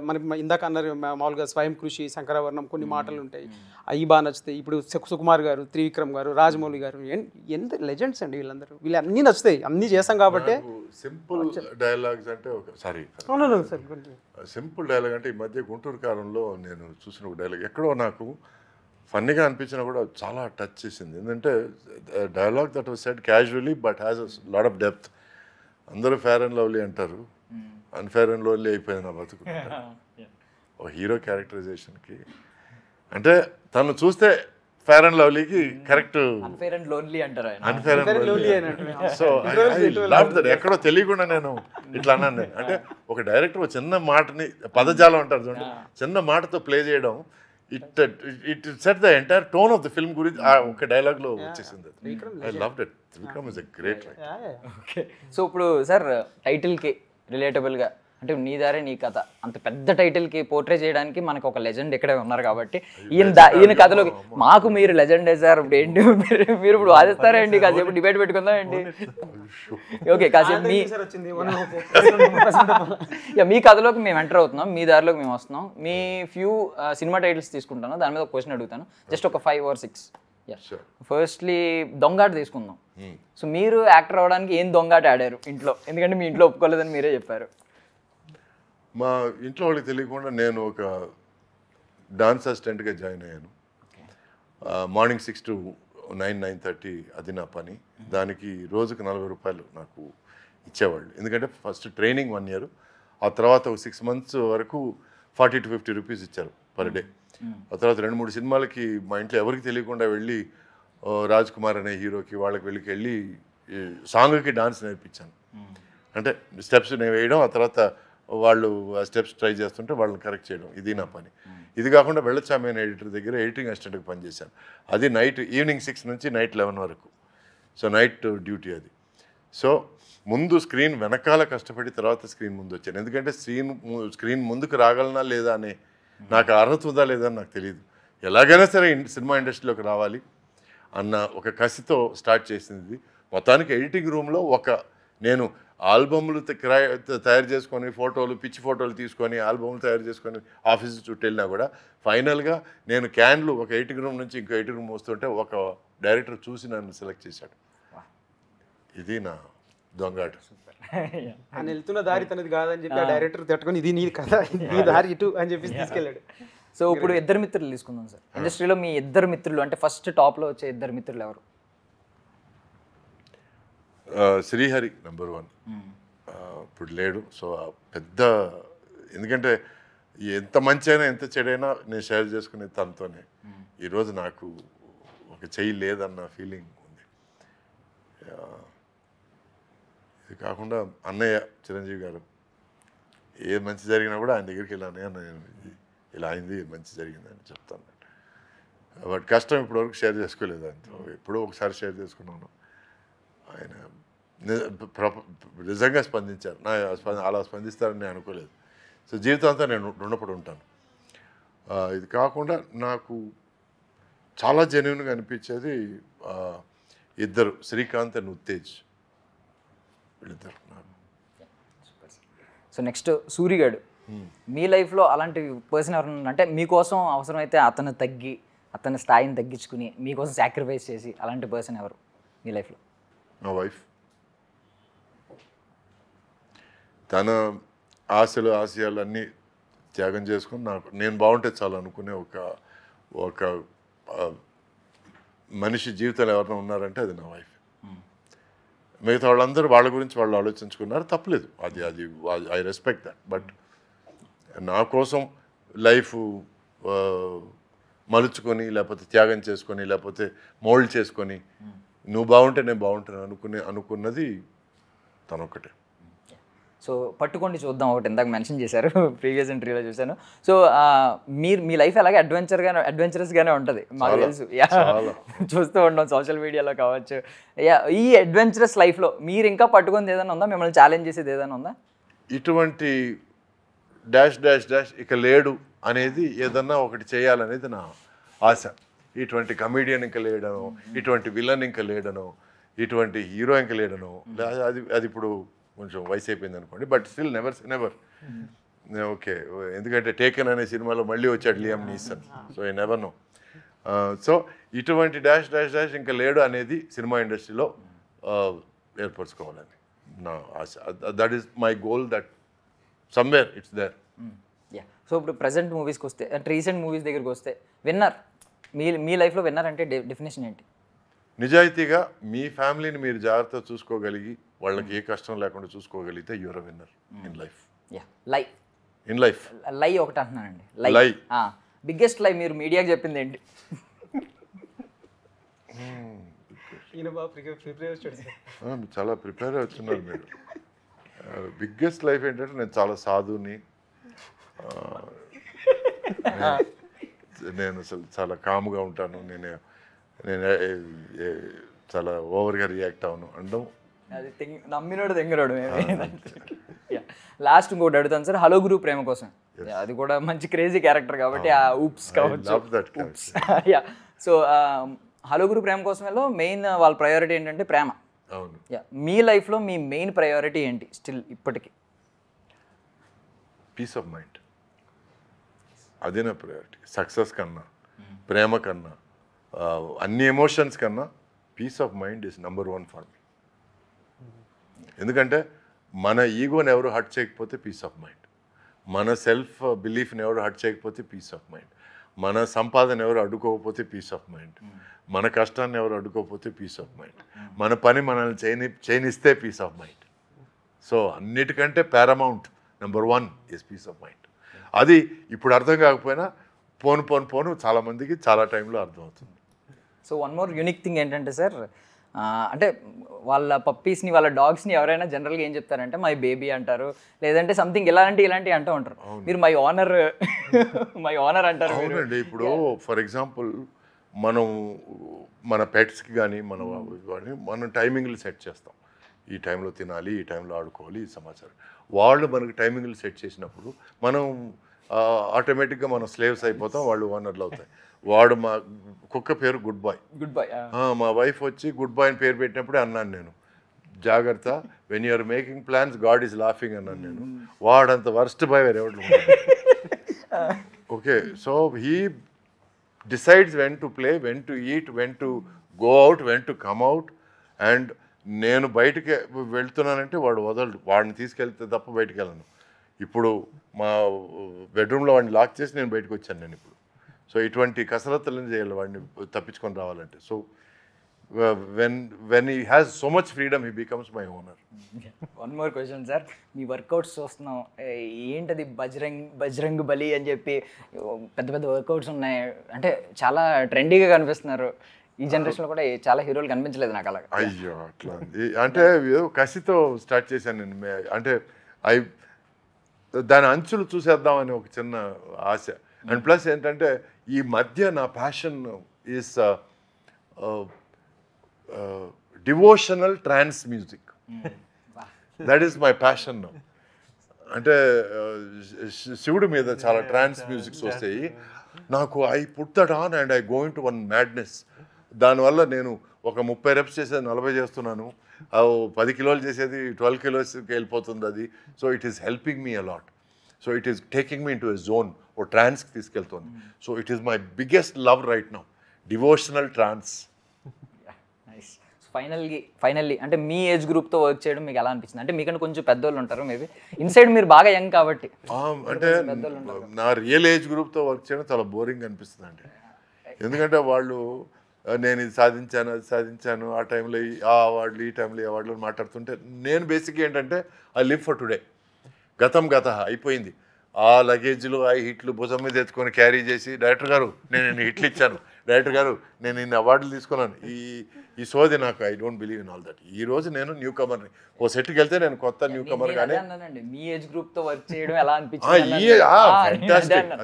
మనకి ఇందాక అన్నారు మామూలుగా స్వయం కృషి, శంకరాభరణం, కొన్ని మాటలు ఉంటాయి, అవి బాగా నచ్చుతాయి. ఇప్పుడు సుకుమార్ గారు, త్రివిక్రమ్ గారు, రాజమౌళి గారు, ఎంత లెజెండ్స్ అండి వీళ్ళందరూ. వీళ్ళు అన్నీ నచ్చుతాయి, అన్నీ చేస్తాం కాబట్టి. సింపుల్ డైలాగ్స్ అంటే సింపుల్ డైలాగ్ అంటే ఈ మధ్య గుంటూరు కాలంలో నేను చూసిన ఒక డైలాగ్ ఎక్కడో నాకు ఫన్నీగా అనిపించినా కూడా చాలా టచ్ చేసింది. ఏంటంటే dialogue that was said casually but has a lot of depth. అందరూ ఫేర్ అండ్ లవ్లీ అంటారు, అన్ఫేర్ అండ్ లోన్లీ అయిపోయింది నా బతుకు. ఓ హీరో క్యారెక్టరైజేషన్కి అంటే తను చూస్తే ఫేర్ అండ్ లవ్లీకి కరెక్ట్ అన్ఫేర్ అండ్ లోన్లీ అంటారు ఆయన. Unfair and lovely. సో ఎక్కడో తెలియకుండా నేను ఇట్లా అన్నాను నేను. అంటే ఒక డైరెక్టర్ ఒక చిన్న మాటని పదజాలం అంటారు చూడండి, చిన్న మాటతో ప్లే చేయడం, it set the entire tone of the film గురించి ఆ ఒక డైలాగ్ లో వచ్చేసింది. I loved it. Trivikram is a great writer. Okay. So ఇప్పుడు సార్ టైటిల్కి రిలేటబుల్గా అంటే నీ దారే నీ కథ అంత పెద్ద టైటిల్కి పోర్ట్రే చేయడానికి మనకు ఒక లెజెండ్ ఇక్కడే ఉన్నారు కాబట్టి ఈయన కథలోకి మాకు మీరు లెజెండే సార్. ఇప్పుడు ఏంటి మీరు ఇప్పుడు వాదిస్తారండి, కాసేపు డిబేట్ పెట్టుకుందాం ఏంటి? ఓకే, కాసేపు మీ కథలోకి మేము ఎంటర్ అవుతున్నాం, మీ దారిలోకి మేము వస్తున్నాం. మీ ఫ్యూ సినిమా టైటిల్స్ తీసుకుంటాను, దాని మీద ఒక క్వశ్చన్ అడుగుతాను, జస్ట్ ఒక 5 or 6. ఫస్ట్లీ దొంగాట తీసుకుందాం. సో మీరు యాక్టర్ అవ్వడానికి ఏం దొంగాట ఆడారు ఇంట్లో? ఎందుకంటే మీ ఇంట్లో ఒప్పుకోలేదని మీరే చెప్పారు. మా ఇంట్లో వాళ్ళకి తెలియకుండా నేను ఒక డాన్స్ అసిస్టెంట్గా జాయిన్ అయ్యాను. మార్నింగ్ 6 to 9:30 అది నా పని. దానికి రోజుకు 40 రూపాయలు నాకు ఇచ్చేవాళ్ళు. ఎందుకంటే ఫస్ట్ ట్రైనింగ్ 1 year, ఆ తర్వాత ఒక 6 months వరకు 40 to 50 రూపీస్ ఇచ్చారు పర్ డే. ఆ తర్వాత 2-3 సినిమాలకి మా ఇంట్లో ఎవరికి తెలియకుండా వెళ్ళి రాజ్ కుమార్ అనే హీరోకి వాళ్ళకి వెళ్ళి సాంగ్కి డాన్స్ నేర్పించాను. అంటే స్టెప్స్ నేను వేయడం, ఆ తర్వాత వాళ్ళు ఆ స్టెప్స్ ట్రై చేస్తుంటే వాళ్ళని కరెక్ట్ చేయడం, ఇది నా పని. ఇది కాకుండా వెళ్ళొచ్చామి అనే ఎడిటర్ దగ్గర ఎడిటింగ్ అసిస్టెంట్కి పనిచేశాను. అది ఈవినింగ్ 6 నుంచి నైట్ 11 వరకు. సో నైట్ డ్యూటీ అది. సో ముందు స్క్రీన్ వెనకాల కష్టపడి తర్వాత స్క్రీన్ ముందు వచ్చాను. ఎందుకంటే స్క్రీన్ ముందుకు రాగలనా లేదా అనే నాకు అర్హత ఉందా లేదా అని నాకు తెలియదు. ఎలాగైనా సరే సినిమా ఇండస్ట్రీలోకి రావాలి అన్న ఒక కసితో స్టార్ట్ చేసింది. మొత్తానికి ఎడిటింగ్ రూమ్లో నేను ఆల్బమ్లు తయారు చేసుకొని పిచ్చి ఫోటోలు తీసుకొని ఆల్బమ్లు తయారు చేసుకొని ఆఫీస్ చుట్టూ వెళ్ళినా కూడా ఫైనల్గా నేను క్యాన్లు ఒక ఎడిటింగ్ రూమ్ నుంచి ఇంకో ఎడిటింగ్ రూమ్ వస్తుంటే ఒక డైరెక్టర్ చూసి నన్ను సెలెక్ట్ చేశాడు. ఇది నా దొంగాట. ఆయన వెళ్తున్న దారి తనది కాదని చెప్పి ఆ డైరెక్టర్ తట్టుకొని ఇది నీ కథ, నీ దారి ఇటు అని చెప్పి తీసుకెళ్ళాడు. సో ఇప్పుడు ఇద్దరు మిత్రులు తీసుకుందాం సార్. ఇండస్ట్రీలో మీ ఇద్దరు మిత్రులు అంటే ఫస్ట్ టాప్లో వచ్చే ఇద్దరు మిత్రులు ఎవరు? శ్రీహరి నెంబర్ 1. ఇప్పుడు లేడు. సో పెద్ద, ఎందుకంటే ఎంత మంచి అయినా ఎంత చెడైనా నేను షేర్ చేసుకునే తనతోనే. ఈరోజు నాకు ఒక చెయ్యి లేదన్న ఫీలింగ్ ఉంది. ఇది కాకుండా అన్నయ్య చిరంజీవి గారు, ఏ మంచి జరిగినా కూడా ఆయన దగ్గరికి వెళ్ళాను, నేను ఇలా అయింది, మంచి జరిగిందని చెప్తాను. బట్ కష్టం ఇప్పటివరకు షేర్ చేసుకోలేదు ఆయనతో. ఎప్పుడో ఒకసారి షేర్ చేసుకున్నాను. ఆయన నిజంగా స్పందించారు. అలా స్పందిస్తారని నేను అనుకోలేదు. సో జీవితాంతా నేను రుణపడి ఉంటాను. ఇది కాకుండా నాకు చాలా జెన్యూన్గా అనిపించేది ఇద్దరు, శ్రీకాంత్ అండ్ ఉత్తేజ్, వీళ్ళిద్దరు. So next సూరిగాడు. మీ లైఫ్లో అలాంటి పర్సన్ ఎవరైనా అంటే మీకోసం అవసరమైతే అతని స్థాయిని తగ్గించుకుని మీకోసం సాక్రిఫైస్ చేసి అలాంటి పర్సన్ ఎవరు మీ లైఫ్లో? నా వైఫ్. తన ఆశయాలు అన్నీ త్యాగం చేసుకుని నేను బాగుంటే చాలు అనుకునే ఒక మనిషి జీవితంలో ఎవరైనా ఉన్నారంటే అది నా వైఫ్. మిగతా వాళ్ళందరూ వాళ్ళ గురించి వాళ్ళు ఆలోచించుకున్నారు, తప్పలేదు. అది ఐ రెస్పెక్ట్ దట్. బట్ నా కోసం లైఫ్ మలుచుకొని లేకపోతే త్యాగం చేసుకొని లేకపోతే మోల్డ్ చేసుకొని నువ్వు బాగుంటే నేను బాగుంటాను అనుకున్నది తనొక్కటే. సో పట్టుకోండి చూద్దాం ఒకటి ఇందాక మెన్షన్ చేశారు, ప్రీవియస్ ఇంటర్వ్యూలో చూశాను. సో మీ లైఫ్ అలాగే అడ్వెంచరస్గానే ఉంటుంది మాకు తెలుసు. చూస్తూ ఉంటాం సోషల్ మీడియాలో కావచ్చు. ఈ అడ్వెంచరస్ లైఫ్లో మీరు ఇంకా పట్టుకుంది ఏదైనా ఉందా? మిమ్మల్ని ఛాలెంజ్ చేసేది ఏదైనా ఉందా? ఇటువంటి డాష్ డాష్ డాష్ ఇక లేడు అనేది ఏదన్నా ఒకటి చేయాలనేది నా ఆశ. ఇటువంటి కమీడియన్ ఇంకా లేడనో, ఇటువంటి విలన్ ఇంకా లేడనో, ఇటువంటి హీరో ఇంకా లేడనో, అది ఇప్పుడు కొంచెం వయసు అయిపోయింది అనుకోండి. But still never okay. ఎందుకంటే టేకెన్ అనే సినిమాలో మళ్ళీ వచ్చాడు Liam Neeson. So I never know. So ఇటువంటి డాష్ డాష్ డాష్ ఇంకా లేడు అనేది సినిమా ఇండస్ట్రీలో ఏర్పరచుకోవాలని నా ఆశ. That is my goal, that somewhere it's there. So ఇప్పుడు ప్రజెంట్ మూవీస్కి వస్తే అంటే రీసెంట్ మూవీస్ దగ్గరికి వస్తే విన్నర్ మీ లైఫ్లో విన్నర్ అంటే డెఫినేషన్ ఏంటి? నిజాయితీగా మీ ఫ్యామిలీని మీరు జాగ్రత్తగా చూసుకోగలిగి వాళ్ళకి ఏ కష్టం లేకుండా చూసుకోగలిగితే you're a winner in life. In life లై ఒకటి అంటున్నానండి. లై బిగ్గెస్ట్ లై మీరు మీడియాకి చెప్పింది ఏంటి? ఈయన బాగా ప్రిపేర్ వచ్చాడు సార్. చాలా ప్రిపేర్ అవుతున్నారు మీరు. బిగ్గెస్ట్ లైఫ్ ఏంటంటే నేను చాలా సాధుని, నేను అసలు చాలా కామ్గా ఉంటాను, నేను చాలా ఓవర్గా రియాక్ట్ అవును అనడం. అది నమ్మినోడు తెంగరోడు. లాస్ట్ ఇంకోటి అడుగుతాను సార్, హలో గురు ప్రేమ కోసం. అది కూడా మంచి క్రేజీ క్యారెక్టర్ కాబట్టి ఆ ఊప్స్ కావచ్చు. సో హలో గురు ప్రేమ కోసమేలో మెయిన్ వాళ్ళ ప్రయారిటీ ఏంటంటే ప్రేమ. అవును. మీ లైఫ్లో మీ మెయిన్ ప్రయారిటీ ఏంటి స్టిల్ ఇప్పటికి? పీస్ ఆఫ్ మైండ్, అదే నా ప్రయారిటీ. సక్సెస్ కన్నా, ప్రేమ కన్నా, అన్ని ఎమోషన్స్ కన్నా peace of mind is number 1 for me. ఎందుకంటే మన ఈగోని ఎవరు హర్ట్ చేయకపోతే పీస్ ఆఫ్ మైండ్, మన సెల్ఫ్ బిలీఫ్ని ఎవరు హర్ట్ చేయకపోతే పీస్ ఆఫ్ మైండ్, మన సంపాదన ఎవరు అడ్డుకోకపోతే పీస్ ఆఫ్ మైండ్, మన కష్టాన్ని ఎవరు అడ్డుకోకపోతే పీస్ ఆఫ్ మైండ్, మన పని మనల్ని చేయనిస్తే పీస్ ఆఫ్ మైండ్. సో అన్నిటికంటే paramount number 1 is peace of mind. అది ఇప్పుడు అర్థం కాకపోయినా పోను చాలామందికి చాలా టైంలో అర్థమవుతుంది. So one more unique thing ఏంటంటే సార్, అంటే వాళ్ళ పప్పీస్ని వాళ్ళ డాగ్స్ని ఎవరైనా జనరల్గా ఏం చెప్తారంటే మై బేబీ అంటారు, లేదంటే సంథింగ్ ఇలాంటివి అంటూ ఉంటారు. మీరు మై ఆనర్ అంటారు. అవునండి. ఇప్పుడు ఫర్ ఎగ్జాంపుల్ మన పెట్స్కి కానీ మనం టైమింగ్లు సెట్ చేస్తాం. ఈ టైంలో తినాలి, ఈ టైంలో ఆడుకోవాలి, ఈ సమాచారం. వాళ్ళు మనకి టైమింగ్లు సెట్ చేసినప్పుడు మనం ఆటోమేటిక్గా మనం స్లేవ్స్ అయిపోతాం, వాళ్ళు ఓనర్లు అవుతాయి. వాడు మా కుక్క పేరు గుడ్ బాయ్. మా వైఫ్ వచ్చి గుడ్ బాయ్ అని పేరు పెట్టినప్పుడే అన్నాను నేను, జాగ్రత్త, when you're making plans God is laughing అన్నాను నేను. వాడంత వర్స్ట్ బాయ్ వేరే ఎవరు. Okay, so he decides when to play, when to eat, when to go out, when to come out. And నేను బయటికి వెళ్తున్నానంటే వాడు వదలడు, వాడిని తీసుకెళ్తే తప్ప బయటికి వెళ్ళను. ఇప్పుడు మా బెడ్రూమ్లో వాడిని లాక్ చేసి నేను బయటకు వచ్చాను నేను ఇప్పుడు. సో ఇటువంటి కసరత్తులను చేయాలి వాడిని తప్పించుకొని రావాలంటే. So when he has so much freedom he becomes my owner. One more question sir, me workouts చూస్తున్నాం, ఏంటది బజరంగ్ బలి అని చెప్పి పెద్ద పెద్ద వర్కౌట్స్ ఉన్నాయి, అంటే చాలా ట్రెండీగా కనిపిస్తున్నారు. ఈ జనరేషన్లో కూడా చాలా హీరోలు కనిపించలేదు నాకు అలా. అయ్యో అట్లా అంటే ఏదో కసితో స్టార్ట్ చేశాను నేను. అంటే దాని అంచులు చూసేద్దామని ఒక చిన్న ఆశ. అండ్ ప్లస్ ఏంటంటే ఈ మధ్య నా passion is devotional trance music. That is my passion. అంటే శివుడి మీద చాలా ట్రాన్స్ మ్యూజిక్స్ వస్తాయి నాకు. I put that on and I go into one madness. దానివల్ల నేను ఒక 30 reps చేసేది 40 చేస్తున్నాను, 10 కిలోలు చేసేది 12 కిలోస్కి వెళ్ళిపోతుంది అది. So it is helping me a lot. So it is taking me into a zone, ఓ ట్రాన్స్కి తీసుకెళ్తుంది. So it is my biggest love right now, devotional trance. Finally అంటే మీ ఏజ్ గ్రూప్తో వర్క్ చేయడం మీకు ఎలా అనిపించింది? అంటే మీకంటే కొంచెం పెద్దోళ్ళు ఉంటారు మేబీ, ఇన్సైడ్ మీరు బాగా యంగ్ కాబట్టి. అంటే నా రియల్ ఏజ్ గ్రూప్తో వర్క్ చేయడం చాలా బోరింగ్ అనిపిస్తుంది అండి. ఎందుకంటే వాళ్ళు నేను ఇది సాధించాను, అది సాధించాను, ఆ టైంలో ఆ అవార్డులు, ఈ టైంలో ఈ అవార్డులు మాట్లాడుతుంటే నేను బేసిక్గా ఏంటంటే ఐ లివ్ ఫర్ టుడే. గతం అయిపోయింది. ఆ లగేజ్లు, ఆ హిట్లు భుజం మీద ఎత్తుకొని క్యారీ చేసి, డైరెక్టర్ గారు నేను ఇన్ని హిట్లు ఇచ్చాను, డైరెక్టర్ గారు నేను ఇన్ని అవార్డులు తీసుకున్నాను, ఈ సోది నాకు I don't believe in all that. ఈ రోజు నేను న్యూ కమర్ని, ఓ సెట్కి వెళ్తే నేను కొత్త న్యూ కమర్. కానీ మీ ఏజ్ గ్రూప్తో వర్క్ చేయడం ఎలా అనిపించింది?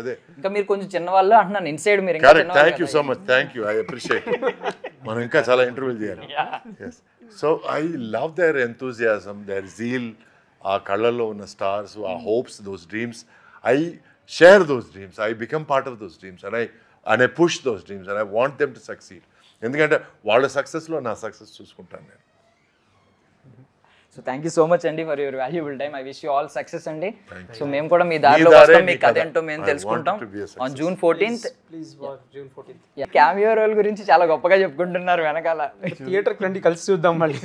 అదే ఇంకా మీరు కొంచెం చిన్నవాళ్ళు అంటున్నాను, ఇన్సైడ్ మీరు. Correct, thank you so much, thank you, I appreciate. మనం ఇంకా చాలా ఇంటర్వ్యూలు చేయాలి. So I love their enthusiasm, their zeal, ఆ కళ్ళల్లో ఉన్న స్టార్స్, ఆ hopes, those dreams. I share those dreams. I become part of those dreams, and I push those dreams, and I want them to succeed. ఎందుకంటే వాళ్ళ సక్సెస్లో నా సక్సెస్ చూసుకుంటాను నేను. So thank you so much అండి for your valuable time. I wish you all success అండి. సో మేము కూడా మీ దారిలో వస్తాం, మీ కథ ఏంటో మేము తెలుసుకుంటాం on June 14th. Please watch June 14th. Cameo role గురించి చాలా గొప్పగా చెప్పుకుంటున్నారు వెనకాల. థియేటర్కి రండి, కలిసి చూద్దాం మళ్ళీ.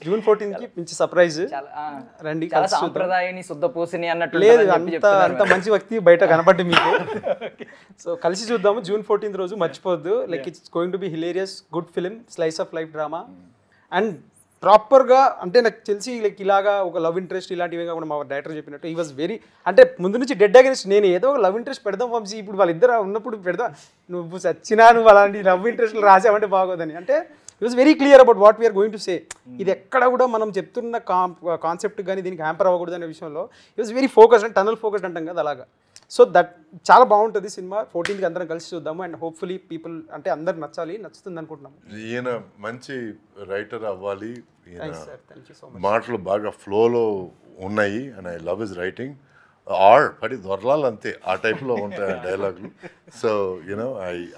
June 14th మంచి సర్ప్రైజ్. రండి, చాలా సాంప్రదాయాన్ని శుద్ధ పూసిని అన్నట్టు లేదు, అంత మంచి వ్యక్తి బయట కనపడ్డి మీకు. సో కలిసి చూద్దాము June 14th రోజు, మర్చిపోద్దు. Like it's going to be hilarious, good film, slice of life drama. And ప్రాపర్గా అంటే నాకు తెలిసి లైక్ ఇలాగా ఒక లవ్ ఇంట్రెస్ట్ ఇలాంటివి కాకుండా మా డైరెక్టర్ చెప్పినట్టు ఈ వాజ్ వెరీ, అంటే ముందు నుంచి డెడ్ అగెన్స్ట్ నేను ఏదో ఒక లవ్ ఇంట్రెస్ట్ పెడదాం వంశీ, ఇప్పుడు వాళ్ళిద్దరు ఉన్నప్పుడు పెడదాం, నువ్వు చచ్చినా నువ్వు అలాంటి లవ్ ఇంట్రెస్ట్లు రాసావంటే బాగోదని. అంటే it was very clear about what we are going to say. ఇది ఎక్కడ కూడా మనం చెప్తున్న కాన్సెప్ట్ కానీ దీనికి హ్యాంపర్ అవ్వకూడదు అనే విషయంలో it was very focused and tunnel focused అంటాం కదా అలాగా. సో దట్ చాలా బాగుంటుంది సినిమా. 14th అందరం కలిసి చూద్దాము అండ్ హోప్ఫుల్లీ పీపుల్ అంటే అందరు నచ్చుతుంది అనుకుంటున్నాము. ఈయన మంచి రైటర్ అవ్వాలి. Thank you so much. మాటలు బాగా ఫ్లోలో ఉన్నాయి and I love his writing. పడి దొరలాలి అంతే, ఆ టైప్లో ఉంటాయి డైలాగులు. So you know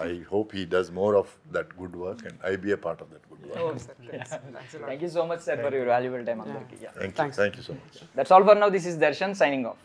I hope he does more of that good work and I be a part of that good work. Thank you so much sir for your valuable time అందరికీ. Thank you so much. That's all for now. This is Darshan signing of.